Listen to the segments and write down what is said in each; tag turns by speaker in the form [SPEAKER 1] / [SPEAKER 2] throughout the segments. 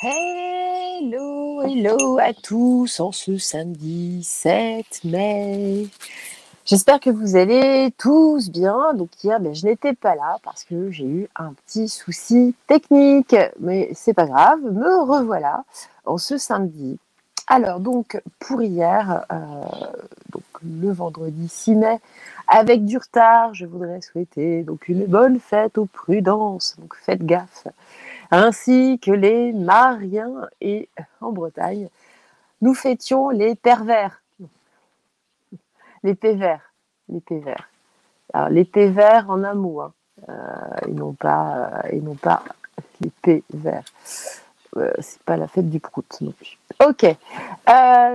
[SPEAKER 1] Hello, hello à tous en ce samedi 7 mai. J'espère que vous allez tous bien. Donc hier, je n'étais pas là parce que j'ai eu un petit souci technique, mais c'est pas grave, me revoilà en ce samedi. Alors donc pour hier, donc le vendredi 6 mai, avec du retard, je voudrais souhaiter donc une bonne fête aux prudences. Donc faites gaffe ainsi que les Mariens et en Bretagne, nous fêtions les pervers, les pévers, les pévers. Alors les pévers en un mot, hein, et non pas les pévers. C'est pas la fête du prout non plus. Ok.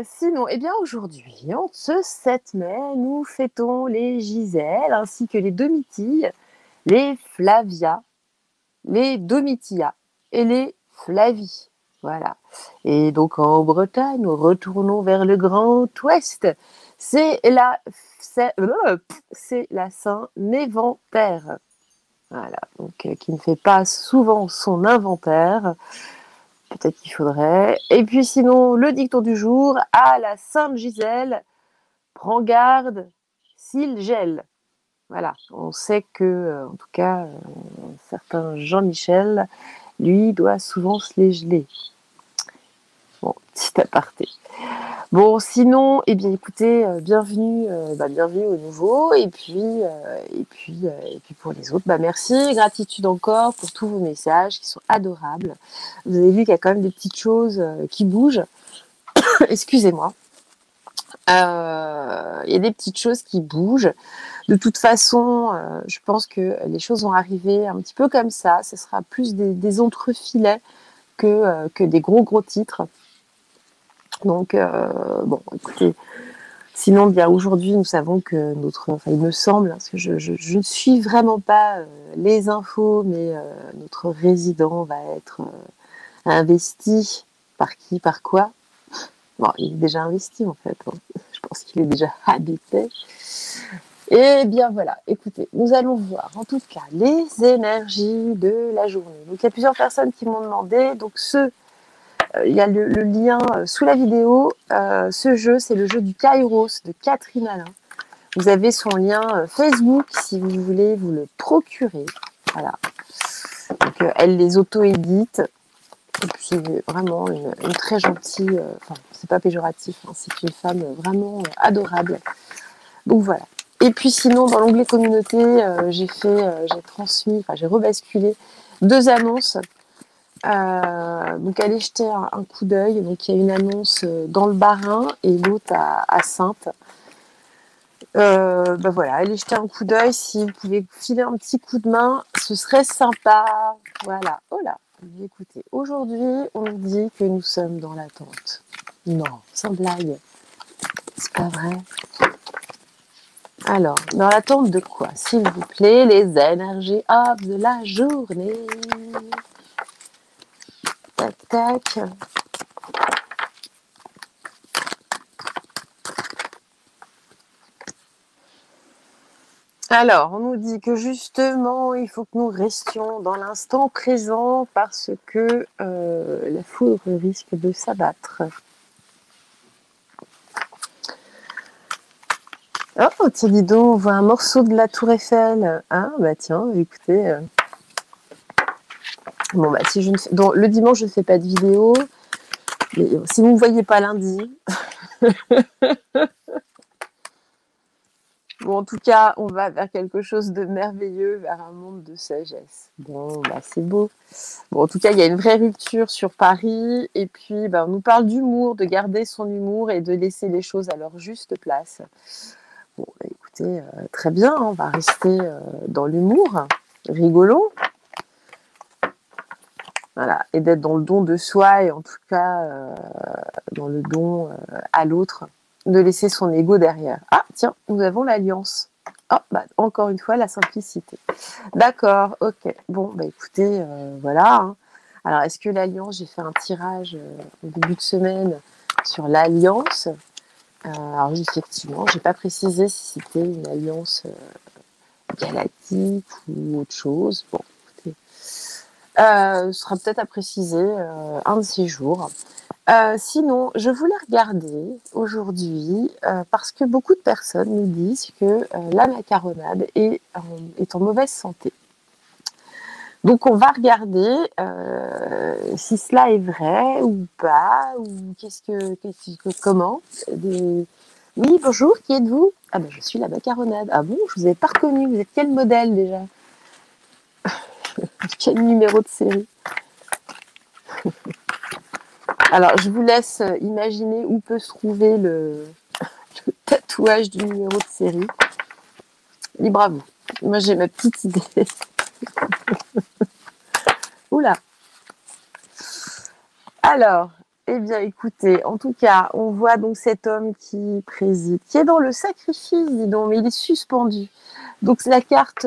[SPEAKER 1] Sinon, eh bien aujourd'hui, en ce 7 mai, nous fêtons les Gisèle ainsi que les Domitilles, les Flavia, les Domitia et les Flavie. Voilà. Et donc en Bretagne, nous retournons vers le Grand Ouest. C'est la, c'est la Saint-Néventaire. Voilà. Donc qui ne fait pas souvent son inventaire. Peut-être qu'il faudrait. Et puis sinon, le dicton du jour, à la Sainte Gisèle, prends garde s'il gèle. Voilà. On sait que, en tout cas, un certain Jean-Michel, lui, doit souvent se les geler. Bon, petit aparté. Bon, sinon, eh bien, écoutez, bienvenue au nouveau. Et puis pour les autres, merci, gratitude encore pour tous vos messages qui sont adorables. Vous avez vu qu'il y a quand même des petites choses qui bougent. Excusez-moi. Il y a des petites choses qui bougent. De toute façon, je pense que les choses vont arriver un petit peu comme ça. Ce sera plus des entrefilets que des gros titres. Donc, bon, écoutez, sinon, bien aujourd'hui, nous savons que il me semble, parce que je ne suis vraiment pas les infos, mais notre résident va être investi par qui, par quoi. Bon, il est déjà investi en fait. Hein. Je pense qu'il est déjà habité. Et bien voilà, écoutez, nous allons voir en tout cas les énergies de la journée. Donc il y a plusieurs personnes qui m'ont demandé, donc il y a le lien sous la vidéo. Ce jeu, c'est le jeu du Kairos de Catherine Alain. Vous avez son lien Facebook si vous voulez vous le procurer. Voilà. Donc, elle les auto-édite. Et puis, c'est vraiment une très gentille. C'est pas péjoratif. Hein, c'est une femme vraiment adorable. Donc voilà. Et puis sinon, dans l'onglet communauté, j'ai rebasculé 2 annonces. Donc allez jeter un coup d'œil. Donc il y a une annonce dans le Bas-Rhin et l'autre à Saintes. Voilà, allez jeter un coup d'œil si vous pouvez filer un petit coup de main, ce serait sympa. Voilà. Oh là, écoutez, aujourd'hui on nous dit que nous sommes dans l'attente. Non, sans blague, c'est pas vrai. Alors, dans l'attente de quoi, s'il vous plaît, les énergies hop de la journée. Tac, tac. Alors, on nous dit que justement, il faut que nous restions dans l'instant présent parce que la foudre risque de s'abattre. Oh, tiens, dis donc, on voit un morceau de la Tour Eiffel. Ah, tiens, écoutez. Bon, si je ne fais... Donc, le dimanche, je ne fais pas de vidéo. Mais si vous ne me voyez pas lundi... Bon, en tout cas, on va vers quelque chose de merveilleux, vers un monde de sagesse. Bon, c'est beau. Bon, en tout cas, il y a une vraie rupture sur Paris. Et puis, on nous parle d'humour, de garder son humour et de laisser les choses à leur juste place. Bon, écoutez, très bien, on va rester dans l'humour, rigolo. Voilà, et d'être dans le don de soi et en tout cas dans le don à l'autre, de laisser son ego derrière. Ah, tiens, nous avons l'alliance. Oh, encore une fois, la simplicité. D'accord, ok. Bon, écoutez, voilà. Hein. Alors, est-ce que l'alliance, j'ai fait un tirage au début de semaine sur l'alliance. Alors oui, effectivement, j'ai pas précisé si c'était une alliance galactique ou autre chose. Bon, écoutez. Ce sera peut-être à préciser un de ces jours. Sinon, je voulais regarder aujourd'hui parce que beaucoup de personnes nous disent que la macaronade est en mauvaise santé. Donc, on va regarder si cela est vrai ou pas, ou comment. Oui, bonjour, qui êtes-vous? Ah ben, je suis la macaronade. Ah bon, je vous avais pas reconnu. Vous êtes quel modèle déjà? Quel numéro de série? Alors, je vous laisse imaginer où peut se trouver le tatouage du numéro de série. Libre à vous. Moi, j'ai ma petite idée. Oula. Alors, eh bien, écoutez, en tout cas, on voit donc cet homme qui préside, qui est dans le sacrifice, dis donc, mais il est suspendu. Donc, cette carte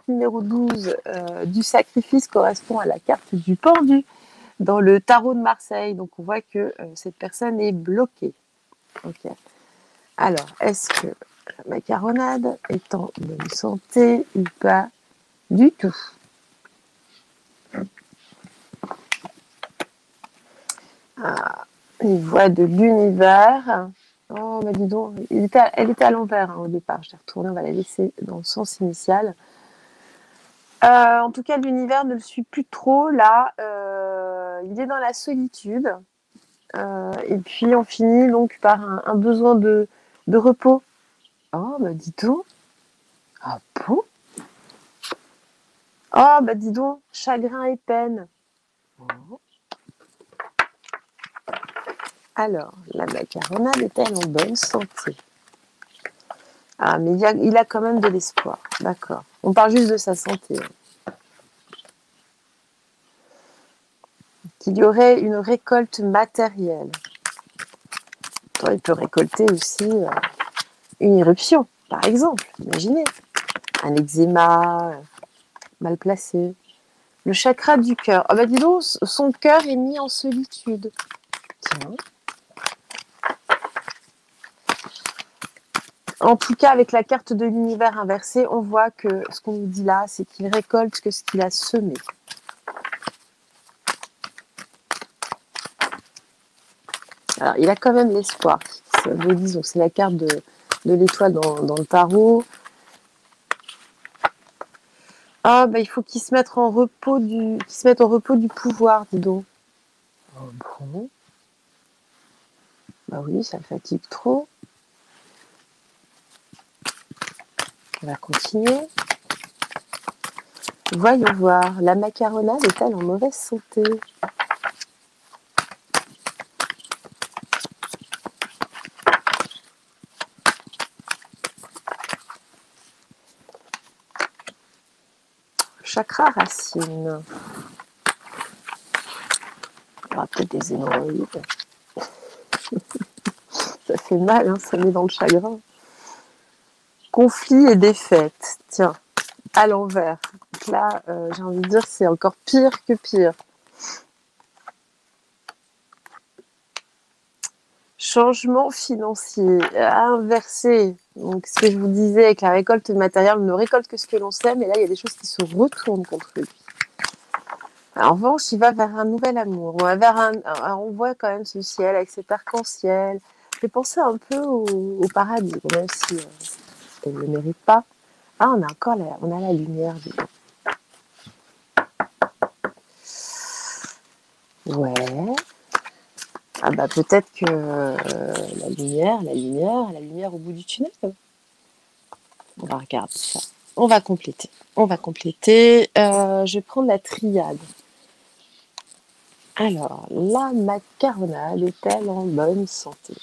[SPEAKER 1] numéro 12 du sacrifice correspond à la carte du pendu dans le tarot de Marseille. Donc, on voit que cette personne est bloquée. Ok. Alors, est-ce que la macaronade est en bonne santé ou pas du tout? Ah, les voix de l'univers. Oh, mais dis donc, elle était à l'envers au départ. Je l'ai retournée, on va la laisser dans le sens initial. En tout cas, l'univers ne le suit plus trop là. Il est dans la solitude. Et puis, on finit donc par un besoin de repos. Oh, bah dis donc. Ah bon? Oh, bah dis donc, chagrin et peine. Oh. Alors, la macaronade est-elle en bonne santé? Ah, mais il a quand même de l'espoir. D'accord. On parle juste de sa santé. Qu'il y aurait une récolte matérielle. Il peut récolter aussi une éruption, par exemple. Imaginez. Un eczéma mal placé. Le chakra du cœur. Ah bah dis donc, son cœur est mis en solitude. Tiens. En tout cas, avec la carte de l'univers inversée, on voit que ce qu'on nous dit là, c'est qu'il récolte que ce qu'il a semé. Alors, il a quand même l'espoir. Disons, c'est la carte de l'étoile dans le tarot. Ah, bah, il faut qu'il se mette au repos du pouvoir, dis donc. Oh, bon. Bah oui, ça le fatigue trop. On va continuer. Voyons voir. La macaronade est-elle en mauvaise santé? Chakra racine. Il y aura peut-être des hémorroïdes. Ça fait mal, hein, ça met dans le chagrin. Conflit et défaite. Tiens, à l'envers. Donc là, j'ai envie de dire, c'est encore pire que pire. Changement financier, inversé. Donc, ce que je vous disais avec la récolte matérielle, on ne récolte que ce que l'on sème, et là, il y a des choses qui se retournent contre lui. En revanche, il va vers un nouvel amour. On voit quand même ce ciel avec cet arc-en-ciel. J'ai pensé un peu au paradis, même si elle ne le mérite pas. Ah, on a la lumière. Ouais. Ah bah peut-être que la lumière au bout du tunnel. On va regarder ça. On va compléter. Je vais prendre la triade. Alors, la macaronade est-elle en bonne santé?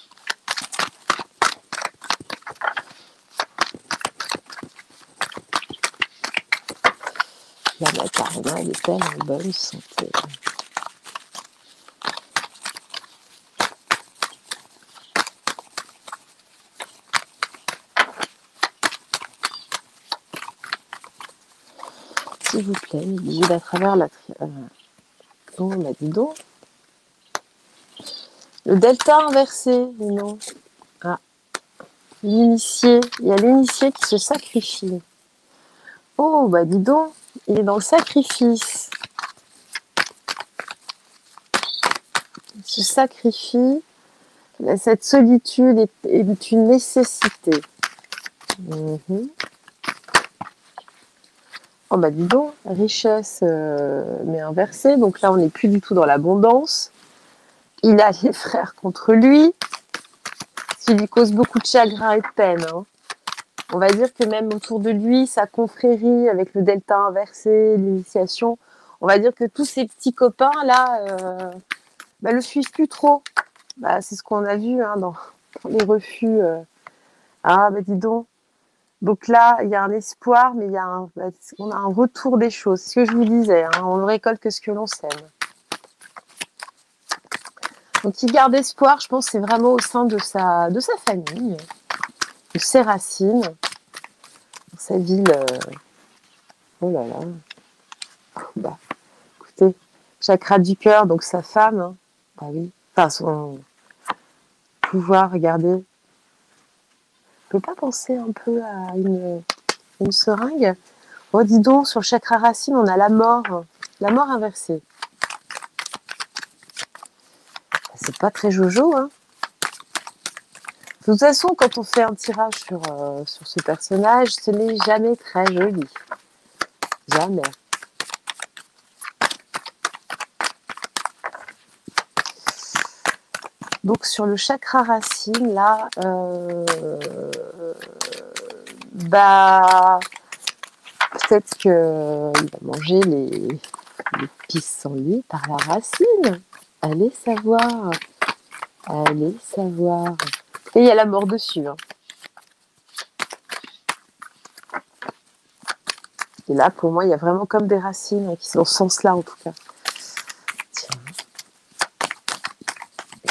[SPEAKER 1] La macaronade est-elle en bonne santé? S'il vous plaît, guide à travers la triade. Oh, bah dis donc. Le delta inversé, non. Ah, l'initié. Il y a l'initié qui se sacrifie. Oh, bah dis donc, il est dans le sacrifice. Il se sacrifie. Cette solitude est une nécessité. Mhm. Oh bah dis donc, richesse mais inversée. Donc là, on n'est plus du tout dans l'abondance. Il a les frères contre lui, ce qui lui cause beaucoup de chagrin et de peine. Hein. On va dire que même autour de lui, sa confrérie avec le delta inversé, l'initiation, on va dire que tous ces petits copains là le suivent plus trop. Bah, c'est ce qu'on a vu hein, dans les refus. Ah bah dis donc. Donc là, il y a un espoir, mais on a un retour des choses. C'est ce que je vous disais, hein, on ne récolte que ce que l'on sème. Donc il garde espoir, je pense, c'est vraiment au sein de sa famille, de ses racines, dans sa ville. Oh là là. Bah, écoutez, chakra du cœur, donc sa femme. Hein. Bah oui. Enfin, son pouvoir, regardez. On peut pas penser un peu à une seringue. Oh, dis donc, sur le chakra racine, on a la mort inversée. C'est pas très jojo, hein. De toute façon, quand on fait un tirage sur ce personnage, ce n'est jamais très joli. Jamais. Donc sur le chakra racine, là, peut-être qu'il va manger les pissenlits par la racine. Allez savoir. Allez savoir. Et il y a la mort dessus. Hein. Et là, pour moi, il y a vraiment comme des racines qui sont dans ce sens-là, en tout cas. Tiens.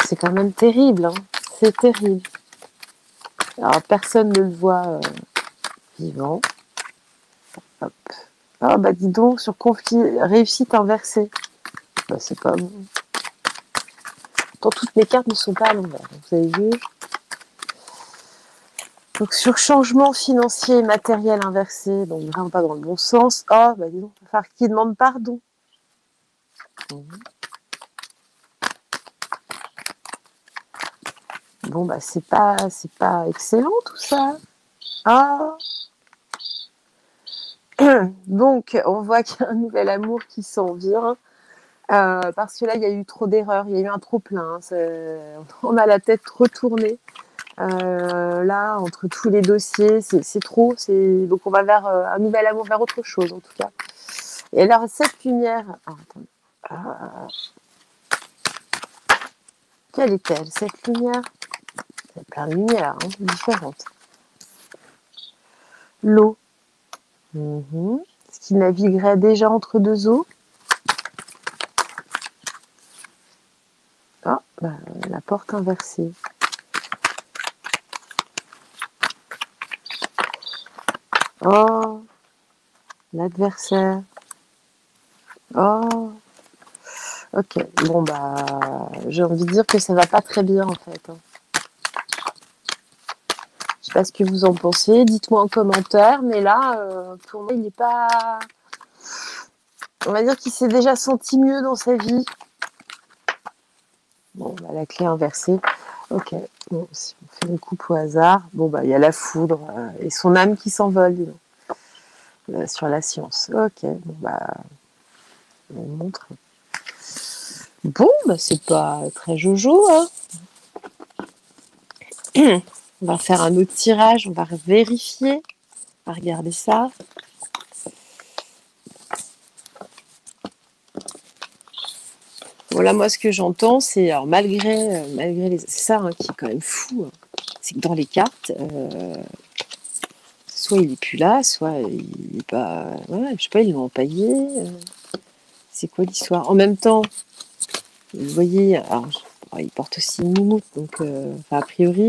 [SPEAKER 1] C'est quand même terrible. Hein. C'est terrible. Alors, personne ne le voit vivant. Hop. Ah, bah dis donc, sur conflit, réussite inversée. Bah, c'est pas bon. Tant toutes mes cartes ne sont pas à l'envers. Vous avez vu ? Donc, sur changement financier et matériel inversé, donc vraiment pas dans le bon sens. Oh, bah dis donc, il va falloir qu'il demande pardon. Bon, bah c'est pas excellent tout ça. Ah. Donc, on voit qu'il y a un nouvel amour qui s'en vient. Parce que là, il y a eu trop d'erreurs, il y a eu un trop-plein. On a la tête retournée. Là, entre tous les dossiers, c'est trop. Donc, on va vers un nouvel amour, vers autre chose, en tout cas. Et alors, cette lumière... Ah, attendez. Quelle est-elle, cette lumière? Il y a plein de lumières hein, différentes. L'eau. Est-ce qu'il naviguerait déjà entre deux eaux? Ah, bah, la porte inversée. Oh, l'adversaire. Oh, ok. Bon, bah, j'ai envie de dire que ça va pas très bien, en fait. Hein. Je sais pas ce que vous en pensez. Dites-moi en commentaire. Mais là, pour moi, il n'est pas... On va dire qu'il s'est déjà senti mieux dans sa vie. Bon, bah, la clé inversée. Ok. Bon, si on fait une coupe au hasard, bon, bah, il y a la foudre et son âme qui s'envole, dis donc. Sur la science. Ok. Bon, bah, on montre. Bon, bah, c'est pas très jojo, hein. On va faire un autre tirage, on va vérifier. On va regarder ça. Voilà, moi, ce que j'entends, c'est, alors, malgré les... C'est ça hein, qui est quand même fou. Hein. C'est que dans les cartes, soit il est plus là, soit il est pas... Ouais, je sais pas, ils l'ont empaillé. C'est quoi l'histoire? En même temps, vous voyez, alors, il porte aussi une moumoute, donc, a priori...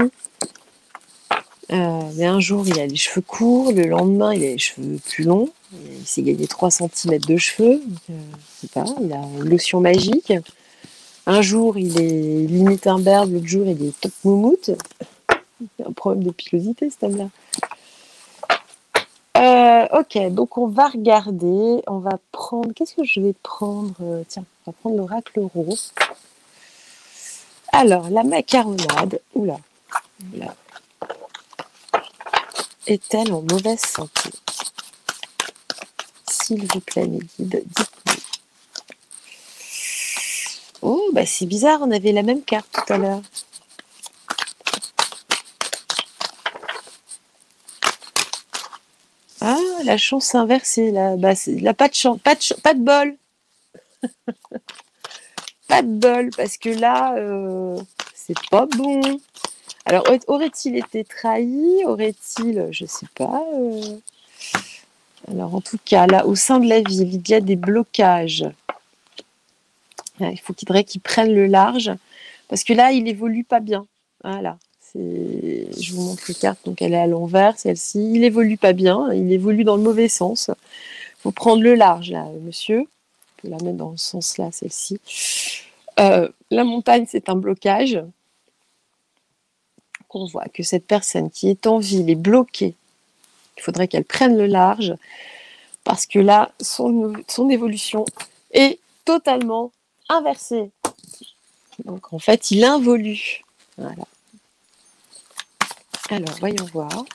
[SPEAKER 1] mais un jour, il a les cheveux courts, le lendemain, il a les cheveux plus longs. Il s'est gagné 3 centimètres de cheveux. Donc, je sais pas, il a une lotion magique. Un jour, il est limite imberbe, l'autre jour, il est top moumoute. Il a un problème de pilosité, cet homme-là. Ok, donc on va regarder. Qu'est-ce que je vais prendre? Tiens, on va prendre l'oracle rose. Alors, la macaronade, oula, oula, est-elle en mauvaise santé? S'il vous plaît, mes guides, dites-moi. Oh, bah c'est bizarre, on avait la même carte tout à l'heure. Ah, la chance inversée, là. Bah, là, pas de chance, pas de bol. Pas de bol, parce que là, c'est pas bon. Alors, aurait-il été trahi? Aurait-il, je sais pas. Alors, en tout cas, là, au sein de la ville, il y a des blocages. Il faudrait qu'il prenne le large, parce que là, il évolue pas bien. Voilà. Je vous montre les cartes, donc elle est à l'envers, celle-ci. Il évolue pas bien, il évolue dans le mauvais sens. Il faut prendre le large, là, monsieur. On peut la mettre dans le sens là, celle-ci. La montagne, c'est un blocage. On voit que cette personne qui est en ville est bloquée. Il faudrait qu'elle prenne le large, parce que là, son évolution est totalement inversée. Donc, en fait, il involue. Voilà. Alors, voyons voir.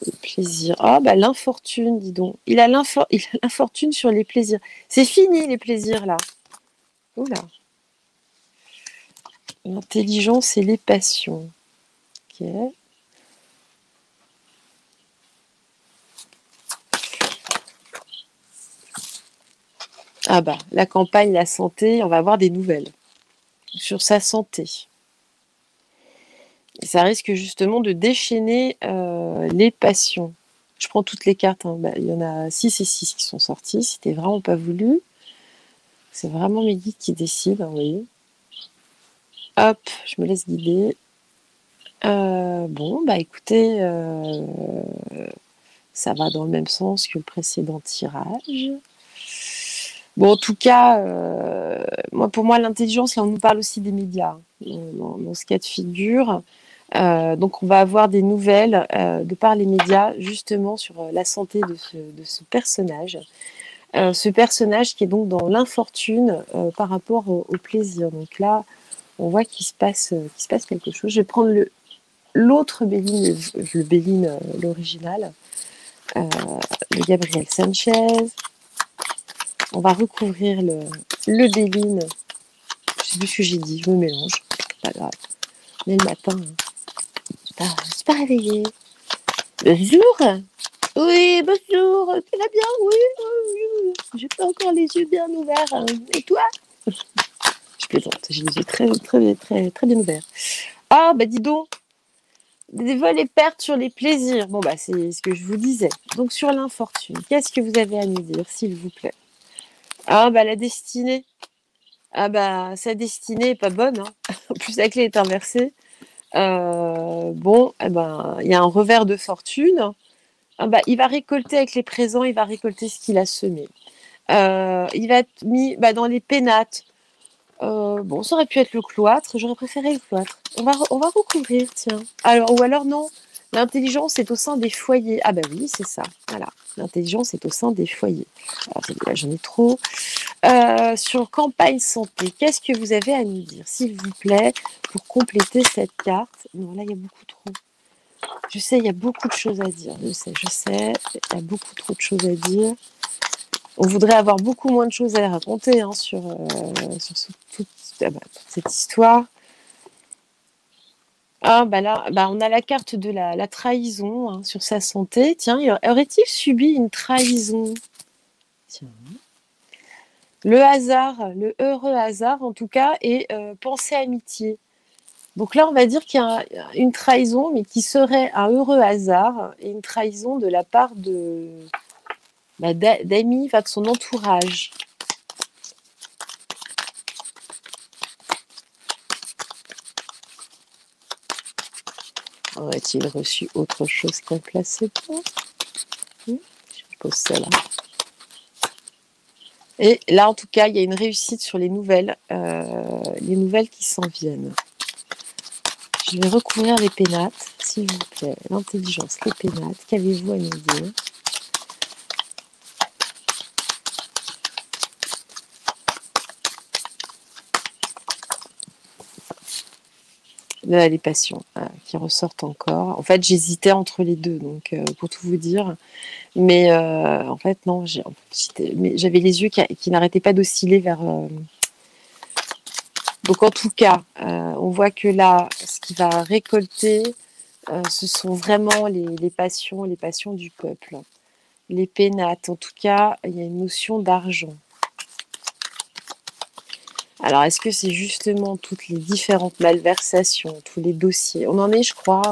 [SPEAKER 1] Le plaisir. Ah, bah l'infortune, dis donc. Il a l'infortune sur les plaisirs. C'est fini, les plaisirs, là. Oula. L'intelligence et les passions. Ok. Ah bah, la campagne, la santé, on va avoir des nouvelles sur sa santé. Et ça risque justement de déchaîner les passions. Je prends toutes les cartes, hein. Bah, il y en a 6 et 6 qui sont sortis, c'était vraiment pas voulu. C'est vraiment mes guides qui décident, hein, vous voyez. Hop, je me laisse guider. Bon, bah écoutez, ça va dans le même sens que le précédent tirage. Bon, en tout cas, pour moi, l'intelligence, là, on nous parle aussi des médias, hein, dans ce cas de figure. Donc, on va avoir des nouvelles de par les médias, justement, sur la santé de ce personnage. Ce personnage qui est donc dans l'infortune par rapport au plaisir. Donc là, on voit qu'il se passe quelque chose. Je vais prendre l'autre Béline, le Béline, l'original, de Gabriel Sanchez. On va recouvrir le Béline. Je sais plus ce que j'ai dit, je me mélange. Pas grave. Mais le matin, je suis pas réveillée. Bonjour. Oui, bonjour. Tu vas bien? Oui, oui. J'ai pas encore les yeux bien ouverts. Et toi? Je plaisante. J'ai les yeux très, très, très, très bien ouverts. Ah, bah dis donc. Des vols et pertes sur les plaisirs. Bon, bah c'est ce que je vous disais. Donc sur l'infortune, qu'est-ce que vous avez à nous dire, s'il vous plaît? Ah, bah la destinée. Ah, bah sa destinée est pas bonne, hein. En plus, la clé est inversée. Bon, eh ben, il y a un revers de fortune. Ah, bah, il va récolter avec les présents, il va récolter ce qu'il a semé. Il va être mis dans les pénates. Bon, ça aurait pu être le cloître. J'aurais préféré le cloître. On va recouvrir, tiens. Alors, ou alors non. L'intelligence est au sein des foyers. Ah bah oui, c'est ça. Voilà. L'intelligence est au sein des foyers. Alors, là, j'en ai trop. Sur campagne santé, qu'est-ce que vous avez à nous dire, s'il vous plaît, pour compléter cette carte? Non, là, il y a beaucoup trop. Je sais, il y a beaucoup de choses à dire. Je sais. Il y a beaucoup trop de choses à dire. On voudrait avoir beaucoup moins de choses à raconter, hein, sur toute cette histoire. Ah, bah là, on a la carte de la trahison, hein, sur sa santé. Tiens, aurait-il subi une trahison? Tiens. Le hasard, le heureux hasard, en tout cas, et pensée amitié. Donc là, on va dire qu'il y a une trahison, mais qui serait un heureux hasard, et une trahison de la part d'amis, de son entourage. Aurait-il reçu autre chose qu'un placebo? Je pose ça là. Et là, en tout cas, il y a une réussite sur les nouvelles qui s'en viennent. Je vais recouvrir les pénates, s'il vous plaît. L'intelligence, les pénates, qu'avez-vous à nous dire? Là, les passions qui ressortent encore. En fait, j'hésitais entre les deux, donc pour tout vous dire. Mais en fait, non, j'avais les yeux qui n'arrêtaient pas d'osciller vers. Donc en tout cas, on voit que là, ce qui va récolter, ce sont vraiment les passions du peuple. Les pénates, en tout cas, il y a une notion d'argent. Alors, est-ce que c'est justement toutes les différentes malversations, tous les dossiers? On en est, je crois,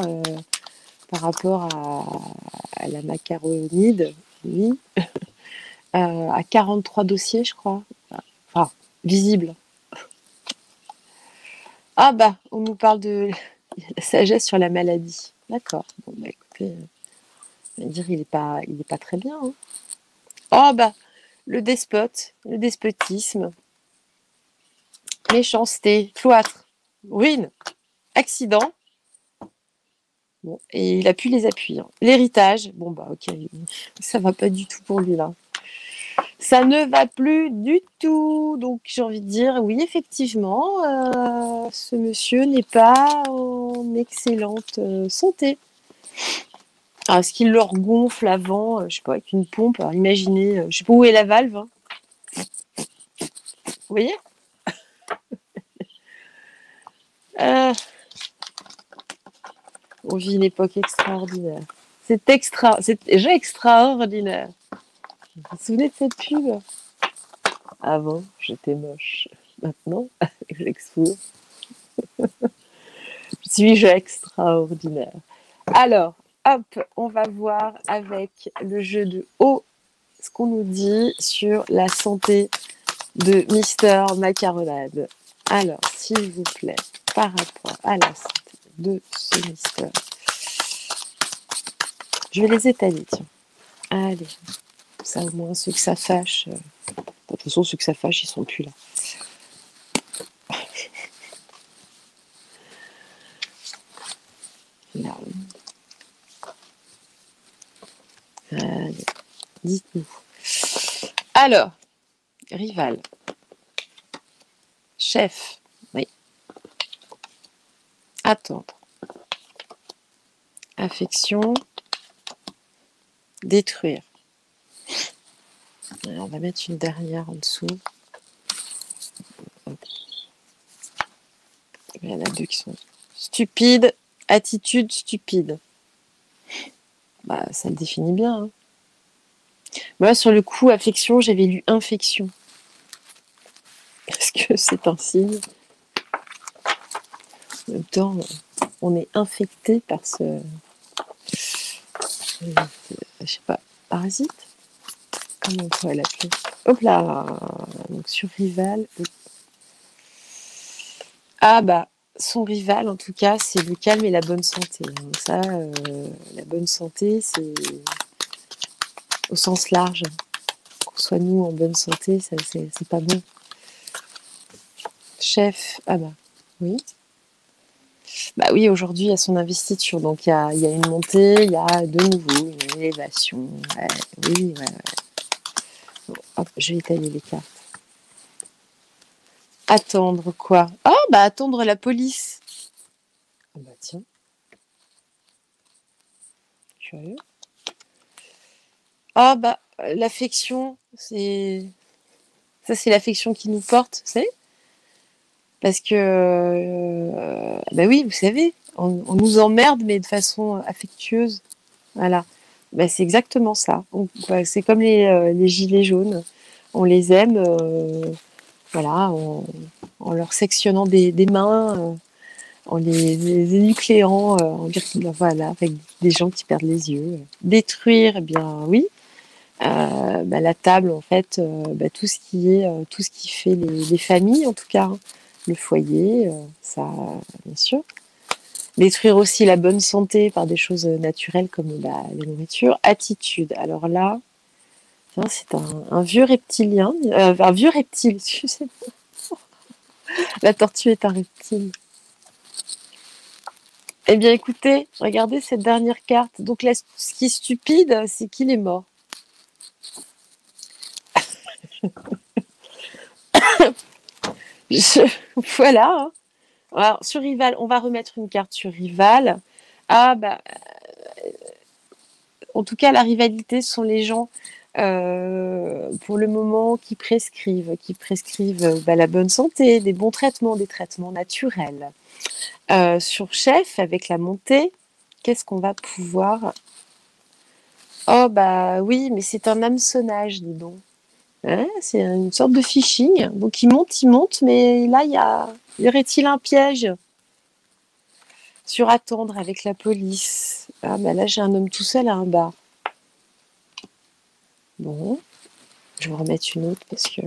[SPEAKER 1] par rapport à la macaronide, oui, à 43 dossiers, je crois. Enfin, visibles. Ah bah, on nous parle de la sagesse sur la maladie. D'accord. Bon, bah écoutez, on va dire il est pas très bien. Hein. Oh bah, le despote, le despotisme, méchanceté, cloître, ruine, accident. Bon, et il a pu les appuyer. Hein. L'héritage, bon bah ok, ça va pas du tout pour lui là. Ça ne va plus du tout. Donc j'ai envie de dire, oui, effectivement, ce monsieur n'est pas en excellente santé. Alors, est-ce qu'il leur gonfle avant, je sais pas, avec une pompe? Alors, imaginez, je sais pas où est la valve. Hein. Vous voyez? Euh, on vit une époque extraordinaire. C'est déjà extraordinaire. Vous vous souvenez de cette pub? Avant, j'étais moche. Maintenant, j'expose. Suis-je extraordinaire? Alors, hop, on va voir avec le jeu de haut ce qu'on nous dit sur la santé de Mister Macaronade. Alors, s'il vous plaît, par rapport à la santé de ce Mister, je vais les étaler, tiens. Allez, ça au moins, ceux que ça fâche. De toute façon, ceux que ça fâche, ils sont plus là. Là. Allez, dites-nous. Alors, rival. Chef. Oui. Attendre. Affection. Détruire. Alors, on va mettre une dernière en dessous. Il y en a deux qui sont stupides. Attitude stupide. Bah, ça le définit bien. Hein. Moi, sur le coup, affection, j'avais lu infection. Est-ce que c'est un signe? En même temps, on est infecté par ce... Je sais pas, parasite? Comment on pourrait l'appeler? Hop là. Donc sur rival. Ah bah, son rival, en tout cas, c'est le calme et la bonne santé. Hein. Ça, la bonne santé, c'est au sens large. Qu'on soit nous en bonne santé, ça, c'est pas bon. Chef, ah bah, oui. Bah oui, aujourd'hui, il y a son investiture. Donc, il y a une montée, il y a de nouveau une élévation. Ouais, oui, ouais. Bon, hop, je vais étaler les cartes. Attendre quoi? Oh, bah attendre la police. Ah bah tiens. Curieux. Ah bah, l'affection, c'est... Ça, c'est l'affection qui nous porte, vous savez? Parce que, bah oui, vous savez, on nous emmerde, mais de façon affectueuse. Voilà. Bah, c'est exactement ça. Bah, c'est comme les gilets jaunes. On les aime, voilà, en leur sectionnant des mains, en les énucléant, voilà, avec des gens qui perdent les yeux. Détruire, eh bien oui. Bah, la table, en fait, bah, tout ce qui est, tout ce qui fait les familles, en tout cas, hein. Le foyer, ça, bien sûr. Détruire aussi la bonne santé par des choses naturelles comme bah, la nourriture. Attitude. Alors là, c'est un vieux reptilien, un vieux reptile, excusez-moi. La tortue est un reptile. Eh bien, écoutez, regardez cette dernière carte. Donc, là, ce qui est stupide, c'est qu'il est mort. Voilà. Hein. Alors, sur Rival, on va remettre une carte sur Rival. Ah, bah, en tout cas, la rivalité, ce sont les gens, pour le moment, qui prescrivent bah, la bonne santé, des bons traitements, des traitements naturels. Sur Chef, avec la montée, qu'est-ce qu'on va pouvoir... Oh, bah oui, mais c'est un hameçonnage, dis donc. Hein, c'est une sorte de phishing. Donc, il monte, mais là, y aurait-il un piège sur attendre avec la police? Ah, bah là, j'ai un homme tout seul à un bar. Bon, je vais en remettre une autre parce que...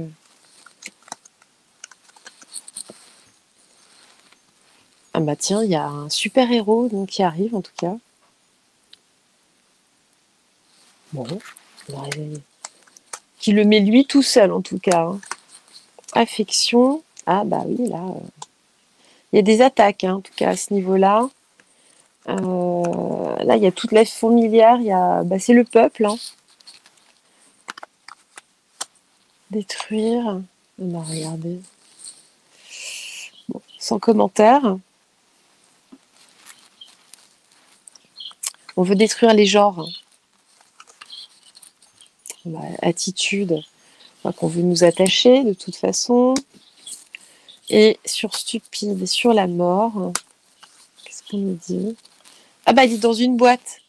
[SPEAKER 1] Ah bah tiens, il y a un super-héros donc, qui arrive en tout cas. Bon, qui le met lui tout seul en tout cas. Hein. Affection. Ah bah oui, là, il y a des attaques hein, en tout cas à ce niveau-là. Là, il y a toute la fourmilière, bah, c'est le peuple. Hein. Détruire. On va regarder. Bon, sans commentaire. On veut détruire les genres. Bah, attitude. Qu'on veut nous attacher de toute façon. Et sur stupide, sur la mort, qu'est-ce qu'on nous dit? Ah bah, il est dans une boîte.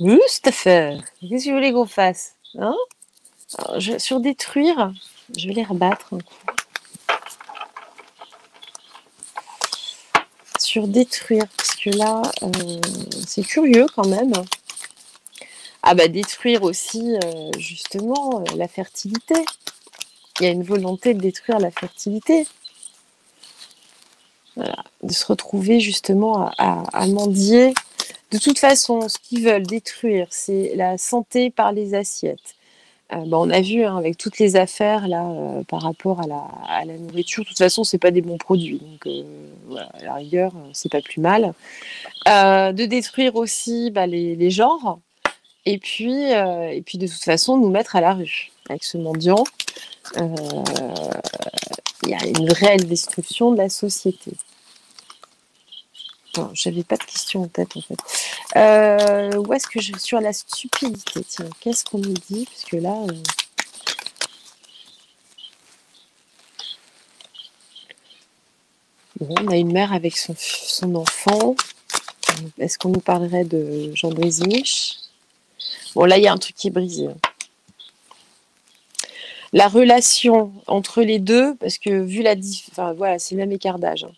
[SPEAKER 1] Oui, c'est à faire. Qu'est-ce que vous voulez qu'on fasse hein alors, sur détruire, je vais les rebattre un coup. Sur détruire, parce que là, c'est curieux quand même. Ah bah détruire aussi, justement, la fertilité. Il y a une volonté de détruire la fertilité. Voilà. De se retrouver justement à mendier. De toute façon, ce qu'ils veulent détruire, c'est la santé par les assiettes. On a vu hein, avec toutes les affaires là par rapport à la nourriture. De toute façon, c'est pas des bons produits, donc voilà, à la rigueur, c'est pas plus mal. De détruire aussi bah, les genres, et puis de toute façon nous mettre à la rue avec ce mendiant. Il y a une réelle destruction de la société. Enfin, j'avais pas de question en tête en fait. Où est-ce que je sur la stupidité tiens, qu'est-ce qu'on nous dit parce que là. Bon, on a une mère avec son enfant. Est-ce qu'on nous parlerait de Jean Brézimich? Bon, là, il y a un truc qui est brisé. La relation entre les deux, parce que vu la... Enfin, voilà, c'est le même écart d'âge. Hein.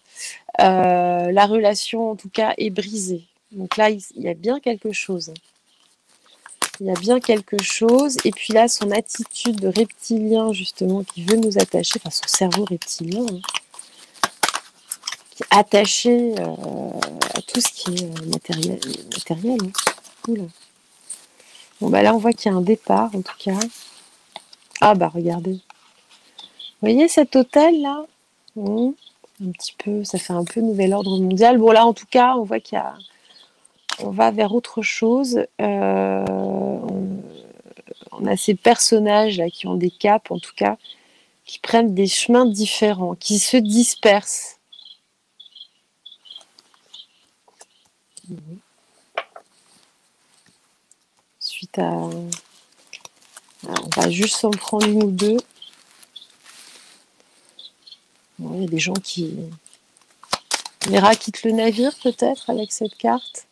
[SPEAKER 1] La relation, en tout cas, est brisée. Donc là, il y a bien quelque chose. Il y a bien quelque chose. Et puis là, son attitude de reptilien, justement, qui veut nous attacher, enfin, son cerveau reptilien, hein, qui est attaché à tout ce qui est matériel. Hein. Oula. Bon, bah là, on voit qu'il y a un départ, en tout cas. Ah, bah, regardez. Vous voyez cet hôtel-là un petit peu, ça fait un peu nouvel ordre mondial. Bon, là, en tout cas, on voit qu'il y a... On va vers autre chose. On a ces personnages-là qui ont des capes, en tout cas, qui prennent des chemins différents, qui se dispersent. Suite à... Alors, on va juste s'en prendre une ou deux. Bon, il y a des gens qui... Les rats quittent le navire, peut-être, avec cette carte.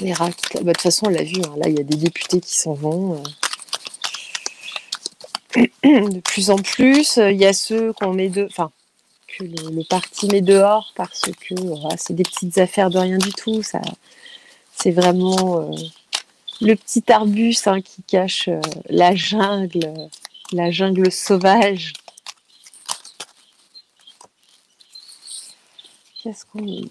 [SPEAKER 1] Les rats quittent... Bah, de toute façon, on l'a vu, hein. Là, il y a des députés qui s'en vont. De plus en plus, il y a ceux qu'on met enfin, que le parti met dehors parce que c'est des petites affaires de rien du tout. Ça, c'est vraiment le petit arbuste hein, qui cache la jungle sauvage. Qu'est-ce qu'on...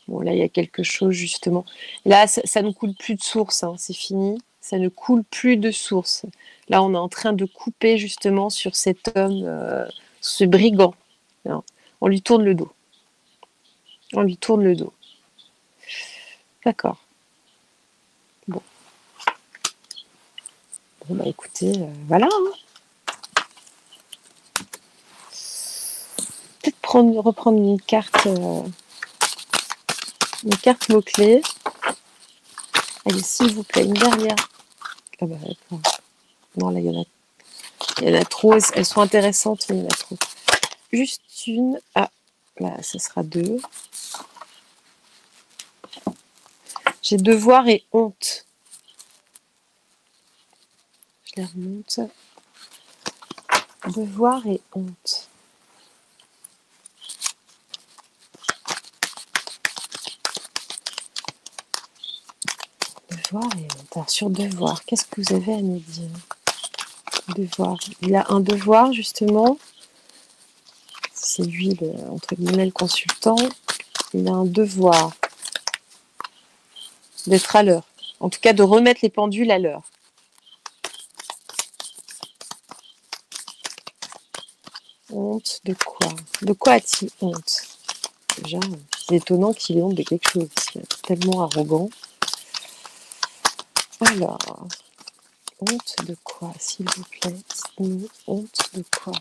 [SPEAKER 1] Bon, là, il y a quelque chose, justement. Là, ça ne coule plus de source, hein, c'est fini. Ça ne coule plus de source. Là, on est en train de couper, justement, sur cet homme, ce brigand. Alors, on lui tourne le dos. On lui tourne le dos. D'accord. Bon. Bon, bah écoutez, voilà. Hein. Peut-être reprendre une carte mot-clé. Allez, s'il vous plaît, une dernière. Ah bah, non, là, il y en a trop. Elles sont intéressantes, mais il y en a trop. Juste une. Ah, là, ce sera 2. J'ai devoir et honte. Je les remonte. Devoir et honte. Devoir et honte. Alors, sur devoir, qu'est-ce que vous avez à nous dire? Devoir. Il a un devoir, justement. C'est lui, entre guillemets, le consultant. Il a un devoir d'être à l'heure. En tout cas, de remettre les pendules à l'heure. Honte de quoi? De quoi a-t-il honte? Déjà, c'est étonnant qu'il ait honte de quelque chose. Il est tellement arrogant. Alors, honte de quoi, s'il vous plaît? Dites-nous, honte de quoi?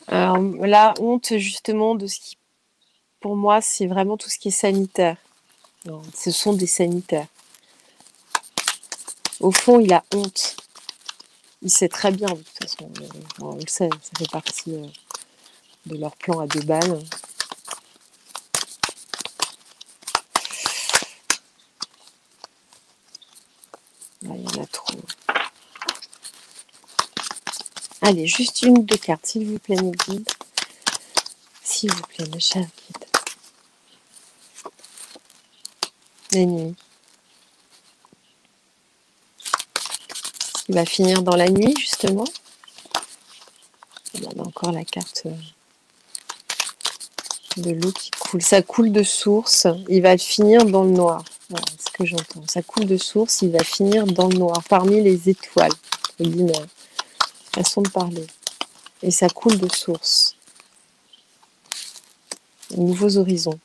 [SPEAKER 1] Alors, la honte, justement, de ce qui, pour moi, c'est vraiment tout ce qui est sanitaire. Non, ce sont des sanitaires. Au fond, il a honte. Il sait très bien, de toute façon. On le sait, ça fait partie de leur plan à 2 balles. Là, il y en a trop. Allez, juste une ou 2 cartes, s'il vous plaît, mes guides. S'il vous plaît, mes chers guides. La nuit. Il va finir dans la nuit, justement. On a encore la carte de l'eau qui coule. Ça coule de source. Il va finir dans le noir. Voilà ce que j'entends. Ça coule de source. Il va finir dans le noir, parmi les étoiles. Façon de parler. Et ça coule de source. Nouveaux horizons.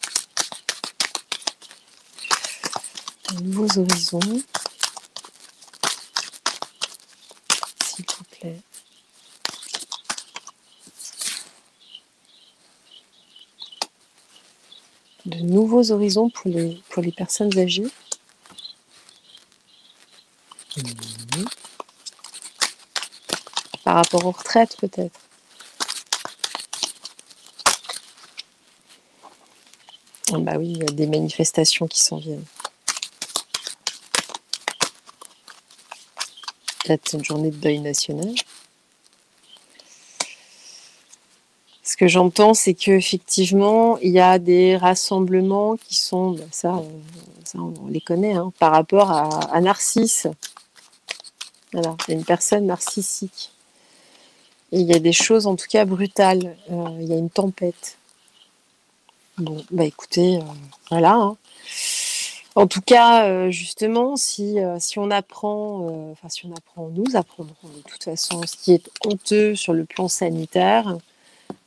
[SPEAKER 1] Nouveaux horizons. S'il vous plaît. De nouveaux horizons pour les personnes âgées. Par rapport aux retraites, peut-être. Ah bah oui, il y a des manifestations qui s'en viennent. Peut-être une journée de deuil national. Ce que j'entends, c'est qu'effectivement, il y a des rassemblements qui sont, ça on les connaît, hein, par rapport à Narcisse. Voilà, il y a une personne narcissique. Et il y a des choses, en tout cas, brutales. Il y a une tempête. Bon, bah écoutez, voilà. Hein. En tout cas, justement, si on apprend, nous apprendrons de toute façon ce qui est honteux sur le plan sanitaire,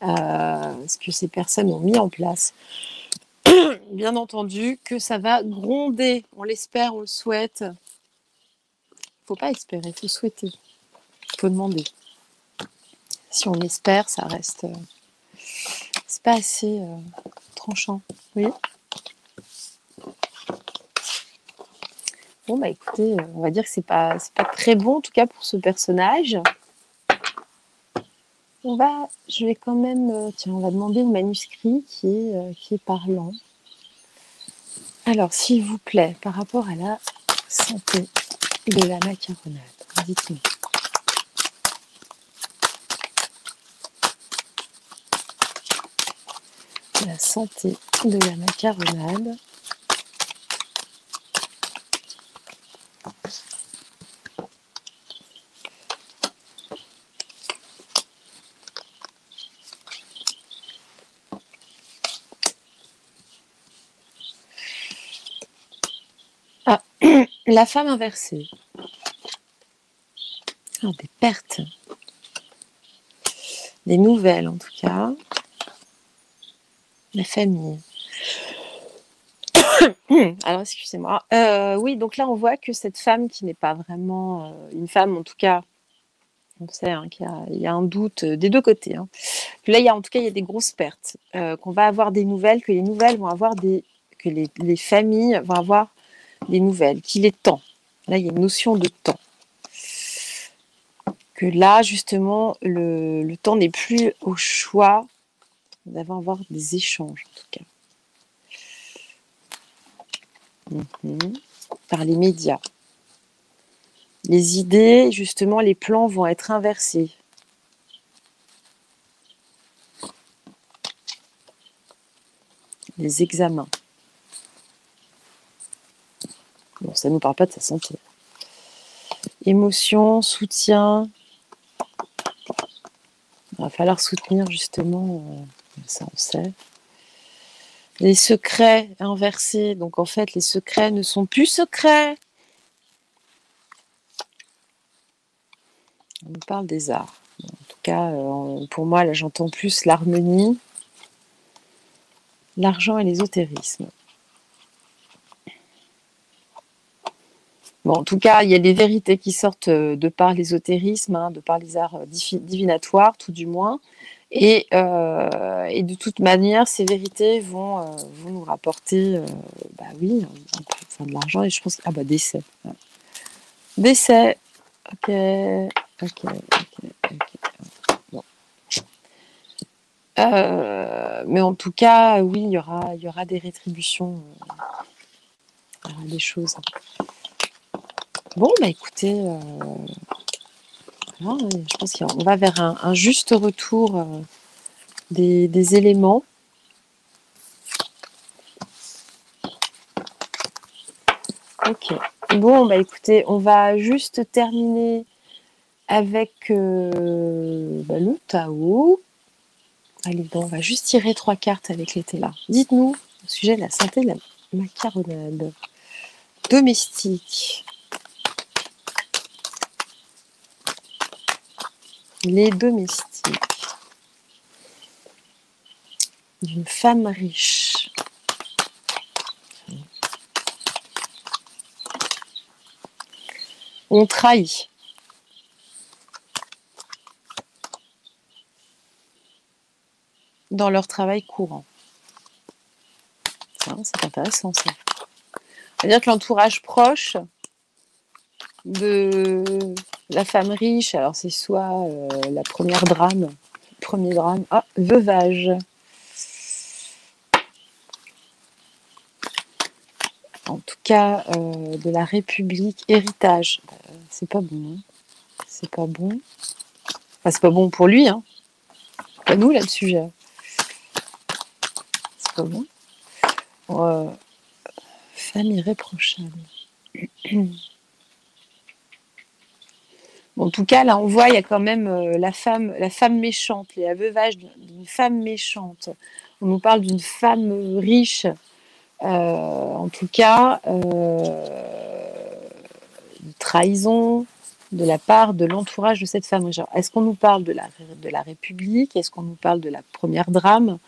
[SPEAKER 1] ce que ces personnes ont mis en place. Bien entendu que ça va gronder. On l'espère, on le souhaite. Il ne faut pas espérer, il faut souhaiter. Il faut demander. Si on espère, ça reste... c'est pas assez tranchant. Oui. Bon, bah écoutez, on va dire que c'est pas très bon, en tout cas pour ce personnage. Je vais quand même... tiens, on va demander au manuscrit qui est parlant. Alors, s'il vous plaît, par rapport à la santé de la macaronade, dites-nous. La santé de la macaronade. Ah, la femme inversée. Ah, des pertes. Des nouvelles, en tout cas. La famille. Alors, excusez-moi. Oui, donc là, on voit que cette femme qui n'est pas vraiment une femme, en tout cas, on sait hein, il y a un doute des deux côtés. Hein. Que là, en tout cas, il y a des grosses pertes. Qu'on va avoir des nouvelles, que les nouvelles vont avoir que les familles vont avoir des nouvelles, qu'il est temps. Là, il y a une notion de temps. Que là, justement, le temps n'est plus au choix. Nous allons avoir des échanges, en tout cas. Par les médias. Les idées, justement, les plans vont être inversés. Les examens. Bon, ça ne nous parle pas de sa santé. Émotion, soutien. Il va falloir soutenir, justement, ça on sait. Les secrets inversés. Donc, en fait, les secrets ne sont plus secrets. On nous parle des arts. En tout cas, pour moi, là, j'entends plus l'harmonie, l'argent et l'ésotérisme. Bon, en tout cas, il y a des vérités qui sortent de par l'ésotérisme, hein, de par les arts divinatoires, tout du moins. Et de toute manière, ces vérités vont nous rapporter, oui, de l'argent. Et je pense que décès. Ouais. Décès. Ok. Bon. Mais en tout cas, oui, il y aura des rétributions. Il y aura des choses. Bon, écoutez, voilà, je pense qu'on va vers un juste retour des éléments. Ok. Bon, écoutez, on va juste terminer avec le Tao. Allez, on va juste tirer 3 cartes avec l'été là. Dites-nous au sujet de la santé de la macaronade. Domestique. Les domestiques. D'une femme riche. On trahit. Dans leur travail courant. C'est intéressant ça. C'est-à-dire que l'entourage proche de la femme riche, alors c'est soit le premier drame, veuvage. En tout cas, de la République, héritage. C'est pas bon, hein. C'est pas bon. Enfin, c'est pas bon pour lui, hein. Pas nous, là, le sujet. C'est pas bon. Femme irréprochable. Bon, en tout cas, là, on voit, il y a quand même la femme méchante, les aveuvages d'une femme méchante. On nous parle d'une femme riche. En tout cas, de trahison de la part de l'entourage de cette femme. Est-ce qu'on nous parle de la République? Est-ce qu'on nous parle de la première drame?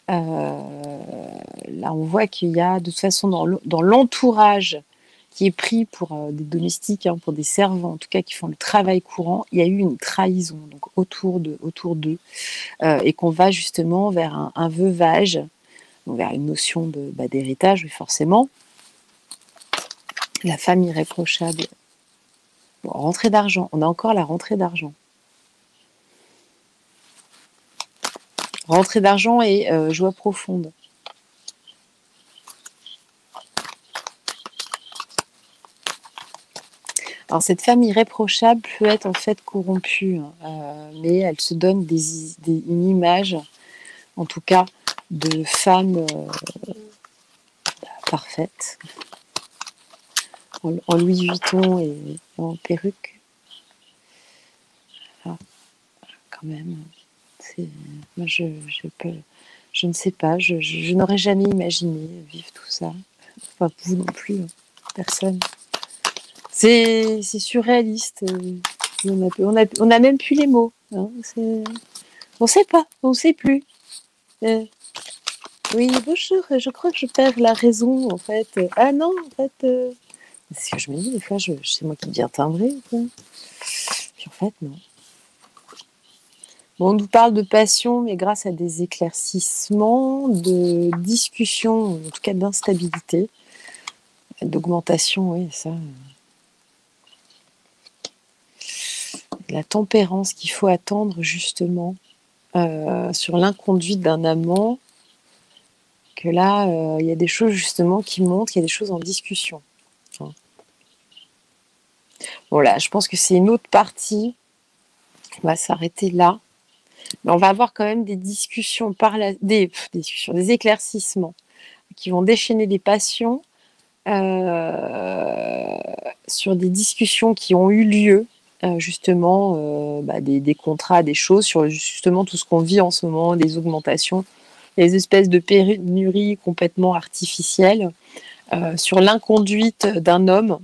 [SPEAKER 1] Là, on voit qu'il y a, de toute façon, dans l'entourage qui est pris pour des domestiques, hein, pour des servants, en tout cas qui font le travail courant, il y a eu une trahison donc autour d'eux, et qu'on va justement vers un veuvage, donc vers une notion d'héritage, forcément. La femme irréprochable. Bon, rentrée d'argent, on a encore la rentrée d'argent. Rentrée d'argent et joie profonde. Alors cette femme irréprochable peut être en fait corrompue, mais elle se donne une image, en tout cas, de femme parfaite, en Louis Vuitton et en perruque. Ah, quand même, moi je ne sais pas, je n'aurais jamais imaginé vivre tout ça. Enfin, vous non plus, hein, personne. C'est surréaliste. On a même plus les mots. Hein. On sait pas, on sait plus. Oui, bonjour, je crois que je perds la raison, en fait. Ah non, en fait, c'est ce que je me dis, des fois, c'est moi qui deviens timbrée, quoi. Puis en fait, non. Bon, on nous parle de passion, mais grâce à des éclaircissements, de discussions, en tout cas d'instabilité, d'augmentation, oui, ça. La tempérance qu'il faut attendre, justement, sur l'inconduite d'un amant, que là, il y a des choses, justement, qui montrent qu'il y a des choses en discussion. Enfin, voilà, je pense que c'est une autre partie. On va s'arrêter là. Mais on va avoir quand même des discussions des éclaircissements qui vont déchaîner les passions sur des discussions qui ont eu lieu, justement, des contrats, des choses, sur justement tout ce qu'on vit en ce moment, des augmentations, des espèces de pénuries complètement artificielles, sur l'inconduite d'un homme.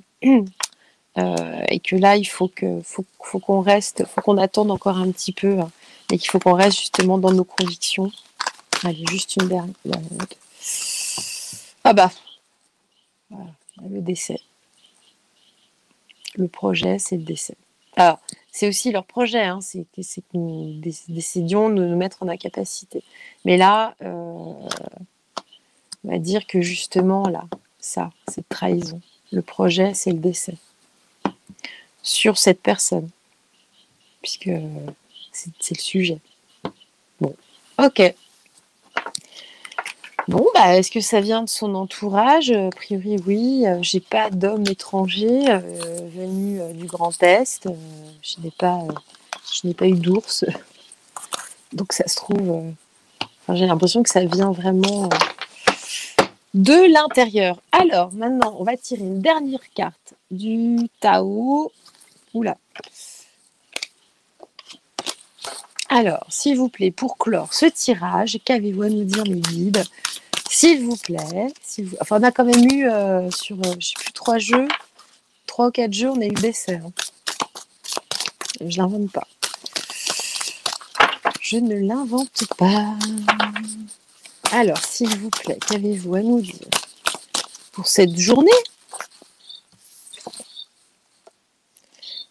[SPEAKER 1] Et que là, il faut qu'on reste, faut qu'on attende encore un petit peu, hein, et qu'il faut qu'on reste justement dans nos convictions. Allez, juste une dernière. Ah bah, voilà, le décès. Le projet, c'est le décès. Alors, c'est aussi leur projet, hein, c'est que nous décidions de nous mettre en incapacité. Mais là, on va dire que justement, là, ça, cette trahison. Le projet, c'est le décès. Sur cette personne. Puisque c'est le sujet. Bon, ok. Bon, bah, est-ce que ça vient de son entourage? A priori, oui. J'ai pas d'homme étranger venu du Grand Est. Je n'ai pas eu d'ours. Donc ça se trouve, j'ai l'impression que ça vient vraiment de l'intérieur. Alors, maintenant, on va tirer une dernière carte du Tao. Oula. Alors, s'il vous plaît, pour clore ce tirage, qu'avez-vous à nous dire, mes guides? S'il vous plaît, enfin, on a quand même eu sur, je sais plus, 3 ou 4 jeux, on a eu des dessert. Hein. Je l'invente pas. Je ne l'invente pas. Alors, s'il vous plaît, qu'avez-vous à nous dire pour cette journée?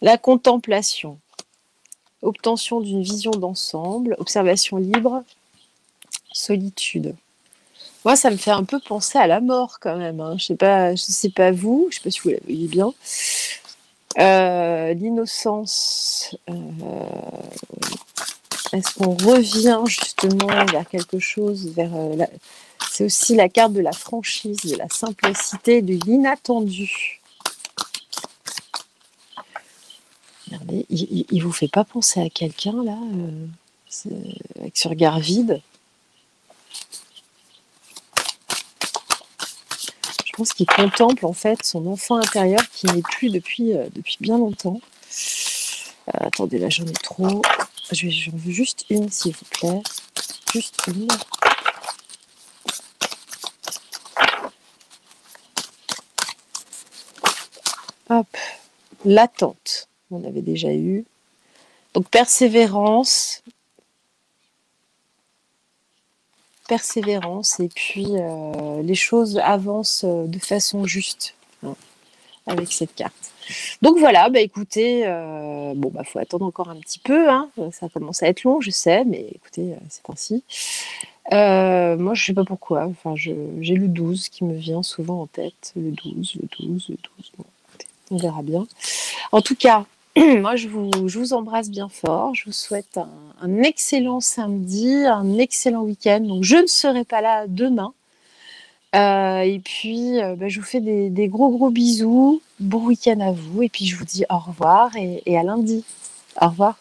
[SPEAKER 1] La contemplation, obtention d'une vision d'ensemble, observation libre, solitude. Moi, ça me fait un peu penser à la mort quand même. Hein. Je sais pas vous, je sais pas si vous la voyez bien. L'innocence. Est-ce qu'on revient justement vers quelque chose, c'est aussi la carte de la franchise, de la simplicité, de l'inattendu. Regardez, il vous fait pas penser à quelqu'un là, avec ce regard vide? Je pense qu'il contemple en fait son enfant intérieur qui n'est plus depuis bien longtemps. Attendez, là j'en ai trop. J'en veux juste une, s'il vous plaît. Juste une. Hop. L'attente. On avait déjà eu. Donc persévérance. Et puis les choses avancent de façon juste, hein, avec cette carte. Donc voilà, bah écoutez, faut attendre encore un petit peu, hein. Ça commence à être long, je sais, mais écoutez, c'est ainsi. Moi, je sais pas pourquoi, enfin, j'ai le 12 qui me vient souvent en tête, le 12. Bon, écoutez, on verra bien. En tout cas, moi, je vous embrasse bien fort, je vous souhaite un excellent samedi, un excellent week-end, donc je ne serai pas là demain. Et puis, je vous fais des gros bisous. Bon week-end à vous. Et puis, je vous dis au revoir et à lundi. Au revoir.